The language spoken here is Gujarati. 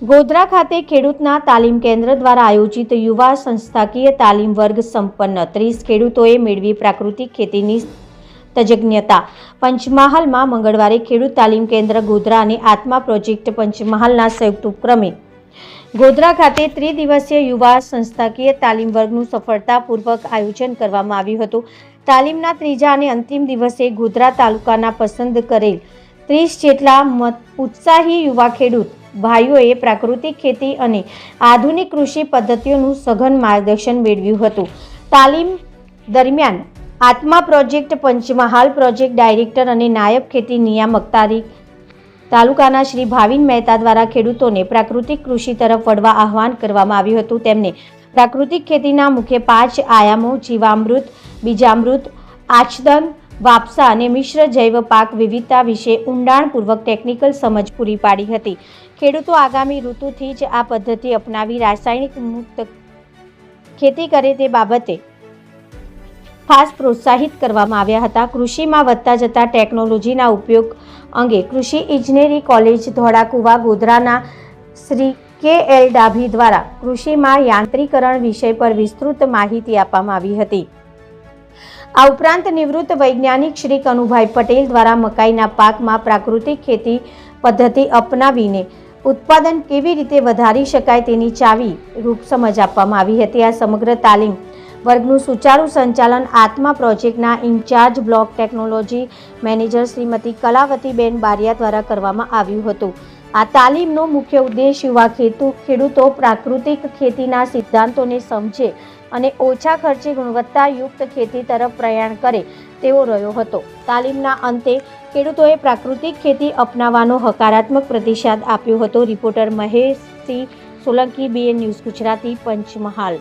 ગોધરા ખાતે ખેડૂતના તાલીમ કેન્દ્ર દ્વારા આયોજિત યુવા સંસ્થાકીય તાલીમ વર્ગ સંપન્ન 30 ખેડૂતોએ મેળવી પ્રાકૃતિક ખેતીની તજજ્ઞતા। પંચમહાલમાં મંગળવારે ખેડૂત તાલીમ કેન્દ્ર ગોધરા અને આત્મા પ્રોજેક્ટ પંચમહાલના સંયુક્ત ઉપક્રમે ગોધરા ખાતે ત્રિદિવસીય યુવા સંસ્થાકીય તાલીમ વર્ગનું સફળતાપૂર્વક આયોજન કરવામાં આવ્યું હતું। તાલીમના ત્રીજા અને અંતિમ દિવસે ગોધરા તાલુકાના પસંદ કરેલ 30 જેટલા ઉત્સાહી યુવા ખેડૂત ભાઈઓએ પ્રાકૃતિક ખેતી અને આધુનિક કૃષિ પદ્ધતિઓનું સઘન માર્ગદર્શન મેળવ્યું હતું। તાલીમ દરમિયાન આત્મા પ્રોજેક્ટ પંચમહાલ પ્રોજેક્ટ ડાયરેક્ટર અને નાયબ ખેતી નિયામક તાલુકાના શ્રી ભાવિન મહેતા દ્વારા ખેડૂતોને પ્રાકૃતિક કૃષિ તરફ વળવા આહવાન કરવામાં આવ્યું હતું। તેમને પ્રાકૃતિક ખેતીના મુખ્ય 5 આયામો જીવામૃત, બીજામૃત, આચ્છદન, વાપસા અને મિશ્ર જૈવ પાક વિવિધતા વિશે ઊંડાણપૂર્વક ટેકનિકલ સમજ પૂરી પાડી હતી। ખેડૂતો આગામી ઋતુથી જ આ પદ્ધતિ અપનાવી રાસાયણિક મુક્ત ખેતી કરે તે બાબતે ખાસ પ્રોત્સાહિત કરવામાં આવ્યા હતા। કૃષિમાં વધતા જતા ટેકનોલોજીના ઉપયોગ અંગે કૃષિ ઇજનેરી કોલેજ ધોળાકુવા ગોધરાના શ્રી કે.એલ. ડાભી દ્વારા કૃષિમાં યાંત્રીકરણ વિષય પર વિસ્તૃત માહિતી આપવામાં આવી હતી। આ ઉપરાંત નિવૃત્ત વૈજ્ઞાનિક શ્રી કનુભાઈ પટેલ દ્વારા મકાઈના પાકમાં પ્રાકૃતિક ખેતી પદ્ધતિ અપનાવીને ઉત્પાદન કેવી રીતે વધારી શકાય તેની ચાવી રૂપ સમજ આપવામાં આવી હતી। આ સમગ્ર તાલીમ વર્ગનું સુચારુ સંચાલન આત્મા પ્રોજેક્ટના incharge block technology manager Shrimati કલાવતીબેન બારિયા દ્વારા કરવામાં આવ્યું હતું। આ તાલીમનો મુખ્ય ઉદ્દેશ યુવા ખેડૂતો પ્રાકૃતિક ખેતીના સિદ્ધાંતોને સમજે અને ઓછા ખર્ચે ગુણવત્તાયુક્ત ખેતી તરફ પ્રયાણ કરે તેવો રહ્યો હતો। તાલીમના અંતે ખેડૂતોએ પ્રાકૃતિક ખેતી અપનાવવાનો હકારાત્મક પ્રતિસાદ આપ્યો હતો। રિપોર્ટર મહેશ સિંહ સોલંકી, BN ન્યૂઝ ગુજરાતી, પંચમહાલ।